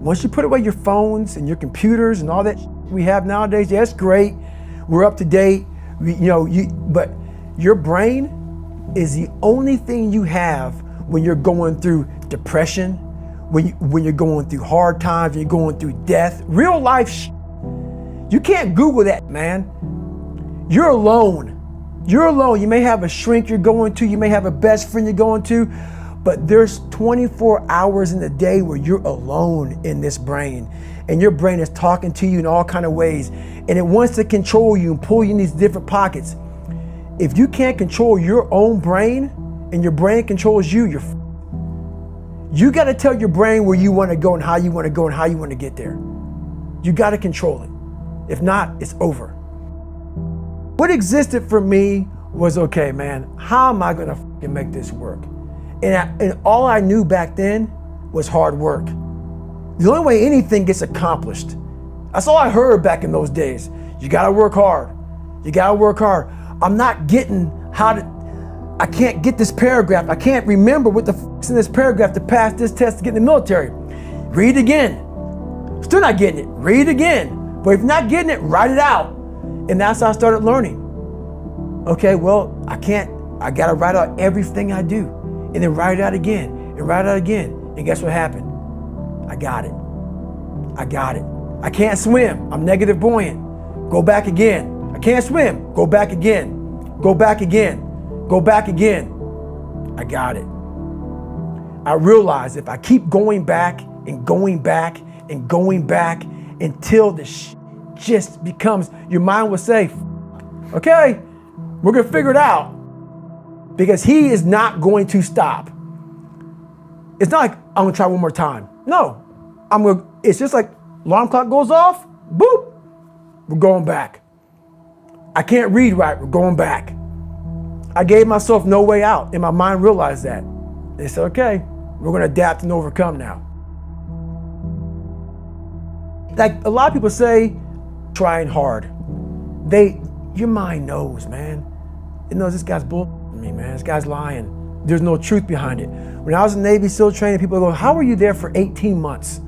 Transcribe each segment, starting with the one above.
Once you put away your phones and your computers and all that we have nowadays, yeah, it's great. We're up to date. But your brain is the only thing you have when you're going through depression, when you're going through hard times, when you're going through death, real life. You can't Google that, man. You're alone. You're alone. You may have a shrink you're going to, you may have a best friend you're going to, but there's 24 hours in the day where you're alone in this brain, and your brain is talking to you in all kinds of ways, and it wants to control you and pull you in these different pockets. If you can't control your own brain and your brain controls you, you got to tell your brain where you want to go and how you want to go and how you want to get there. You got to control it. If not, it's over. What existed for me was, okay, man, how am I going to fucking make this work? And all I knew back then was hard work. The only way anything gets accomplished. That's all I heard back in those days. You got to work hard. You got to work hard. I'm not getting I can't get this paragraph. I can't remember what the fuck's in this paragraph to pass this test to get in the military. Read again. Still not getting it. Read again. But if you're not getting it, write it out. And that's how I started learning. Okay, well, I gotta write out everything I do. And then write it out again, and write it out again. And guess what happened? I got it. I can't swim. I'm negative buoyant. Go back again. I can't swim. Go back again. Go back again. Go back again. I got it. I realized if I keep going back and going back and going back until the just becomes, your mind will say, okay, we're gonna figure it out, because he is not going to stop. It's not like I'm gonna try one more time. No, it's just like alarm clock goes off, boop, we're going back. I can't read right, we're going back. I gave myself no way out, and my mind realized that. They said, okay, we're gonna adapt and overcome now. Like a lot of people say, trying hard. Your mind knows, man. It knows this guy's bullshitting me, man. This guy's lying. There's no truth behind it. When I was in Navy SEAL training, people go, how were you there for 18 months?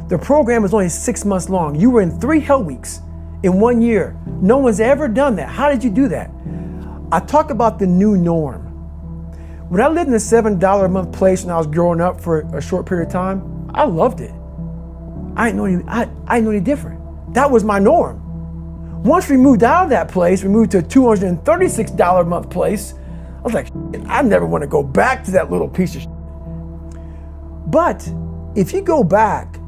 The program was only 6 months long. You were in 3 hell weeks in 1 year. No one's ever done that. How did you do that? I talk about the new norm. When I lived in a $7 a month place when I was growing up for a short period of time, I loved it. I didn't know any different. That was my norm. Once we moved out of that place, we moved to a $236 a month place. I was like, I never want to go back to that little piece of shit. But if you go back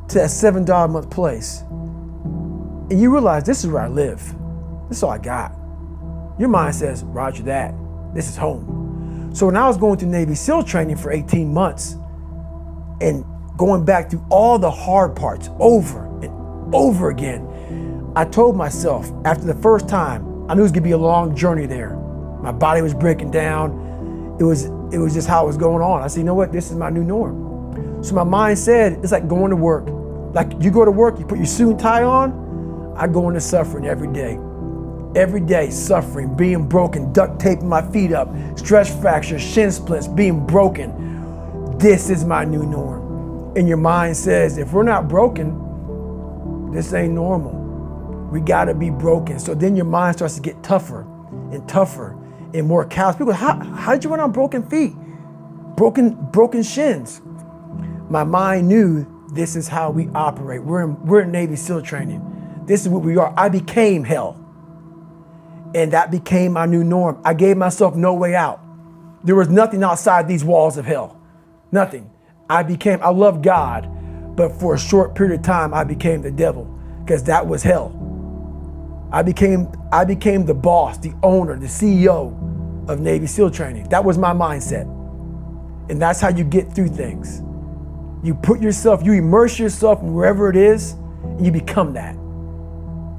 to that $7 a month place and you realize this is where I live, this is all I got, your mind says, roger that, this is home. So when I was going through Navy SEAL training for 18 months and going back through all the hard parts over and over again, I told myself after the first time, I knew it was gonna be a long journey there. My body was breaking down. It was just how it was going on. I said, you know what, this is my new norm. So my mind said, it's like going to work. Like you go to work, you put your suit and tie on, I go into suffering every day. Every day, suffering, being broken, duct taping my feet up, stress fractures, shin splints, being broken. This is my new norm. And your mind says, if we're not broken, this ain't normal. We gotta be broken. So then your mind starts to get tougher and tougher and more callous. People go, how did you run on broken feet? Broken shins. My mind knew this is how we operate. We're in Navy SEAL training. This is what we are. I became hell. And that became my new norm. I gave myself no way out. There was nothing outside these walls of hell. Nothing. I loved God, but for a short period of time, I became the devil, because that was hell. I became the boss, the owner, the CEO of Navy SEAL training. That was my mindset. And that's how you get through things. You immerse yourself in wherever it is, and you become that.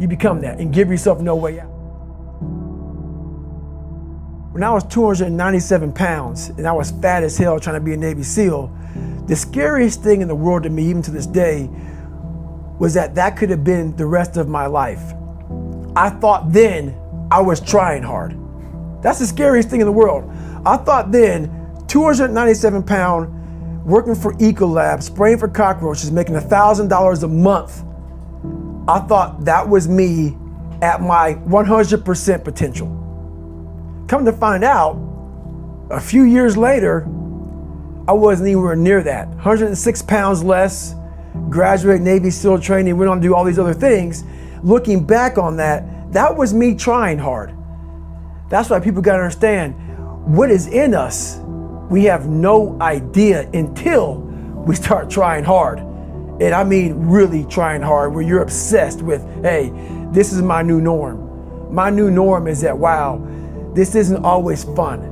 You become that and give yourself no way out. When I was 297 pounds and I was fat as hell trying to be a Navy SEAL, the scariest thing in the world to me, even to this day, was that could have been the rest of my life. I thought then I was trying hard. That's the scariest thing in the world. I thought then, 297 pound, working for Ecolab, spraying for cockroaches, making $1,000 a month. I thought that was me at my 100% potential. Come to find out, a few years later, I wasn't anywhere near that. 106 pounds less, graduated Navy SEAL training, went on to do all these other things. Looking back on that, that was me trying hard. That's why people gotta understand what is in us. We have no idea until we start trying hard. And I mean really trying hard, where you're obsessed with, hey, this is my new norm. My new norm is that, wow, this isn't always fun.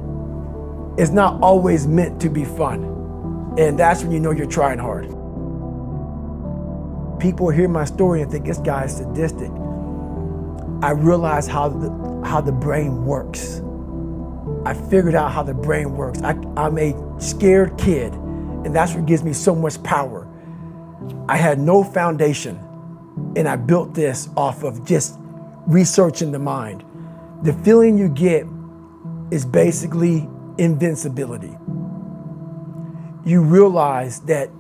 It's not always meant to be fun. And that's when you know you're trying hard. People hear my story and think this guy is sadistic. I realized how the brain works. I figured out how the brain works. I'm a scared kid, and that's what gives me so much power. I had no foundation, and I built this off of just researching the mind. The feeling you get is basically invincibility. You realize that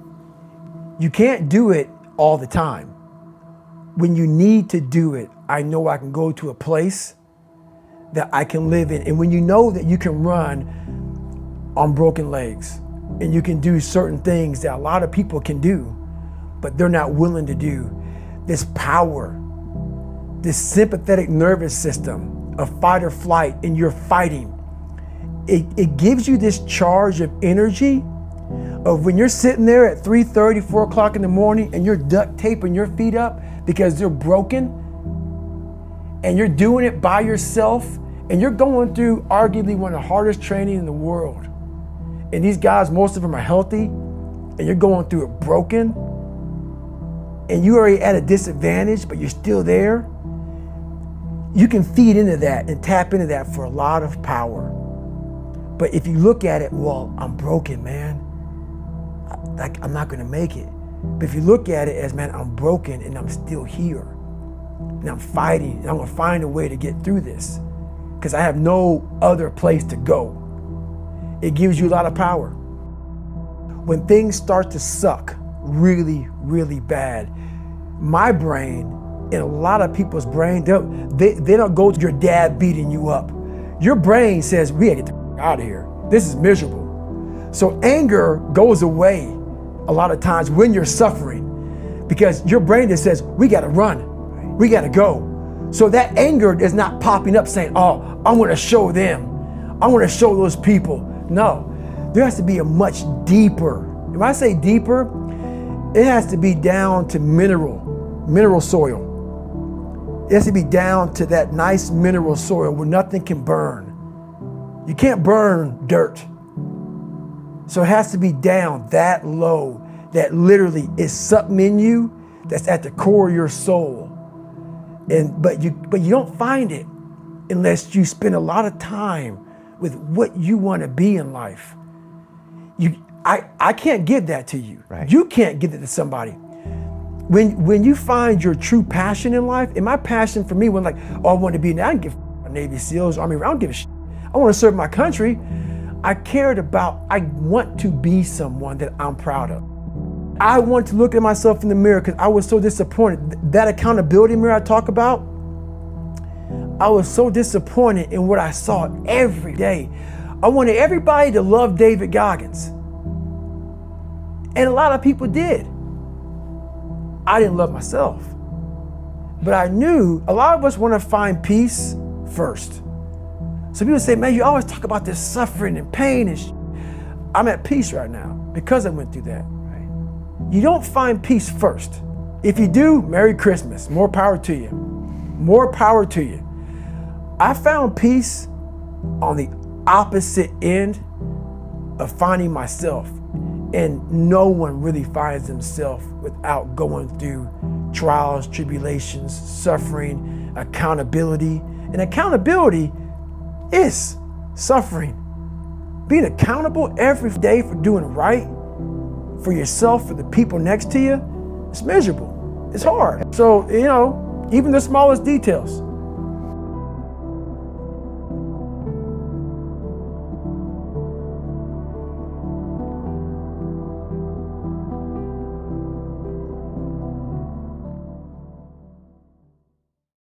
you can't do it all the time. When you need to do it, I know I can go to a place that I can live in. And when you know that you can run on broken legs and you can do certain things that a lot of people can do, but they're not willing to do, this power, this sympathetic nervous system of fight or flight, and you're fighting, it gives you this charge of energy of when you're sitting there at 3:30, 4 o'clock in the morning and you're duct taping your feet up because they're broken, and you're doing it by yourself, and you're going through arguably one of the hardest training in the world. And these guys, most of them are healthy, and you're going through it broken, and you're already at a disadvantage, but you're still there. You can feed into that and tap into that for a lot of power. But if you look at it, well, I'm broken, man. I'm not gonna make it. But if you look at it as, man, I'm broken and I'm still here, and I'm fighting, and I'm gonna find a way to get through this because I have no other place to go. It gives you a lot of power. When things start to suck really, really bad, my brain and a lot of people's brain, they don't go to your dad beating you up. Your brain says, we gotta get the out of here. This is miserable. So anger goes away a lot of times when you're suffering, because your brain just says, we gotta run, we gotta go. So that anger is not popping up saying, oh, I wanna show them, I wanna show those people. No, there has to be a much deeper, when I say deeper, it has to be down to mineral soil. It has to be down to that nice mineral soil where nothing can burn. You can't burn dirt. So it has to be down that low, that literally is something in you that's at the core of your soul. But you don't find it unless you spend a lot of time with what you want to be in life. I can't give that to you. Right. You can't give it to somebody. When you find your true passion in life, and my passion for me was like, oh, I want to be, I don't give a Navy SEALs, Army, I don't give a shit. I want to serve my country. I want to be someone that I'm proud of. I want to look at myself in the mirror because I was so disappointed. That accountability mirror I talk about, I was so disappointed in what I saw every day. I wanted everybody to love David Goggins. And a lot of people did. I didn't love myself. But I knew a lot of us want to find peace first. So people say, man, you always talk about this suffering and pain and I'm at peace right now because I went through that. Right? You don't find peace first. If you do, Merry Christmas. More power to you. More power to you. I found peace on the opposite end of finding myself. And no one really finds themselves without going through trials, tribulations, suffering, accountability. And accountability is suffering. Being accountable every day for doing right for yourself, for the people next to you, it's miserable. It's hard. So, even the smallest details.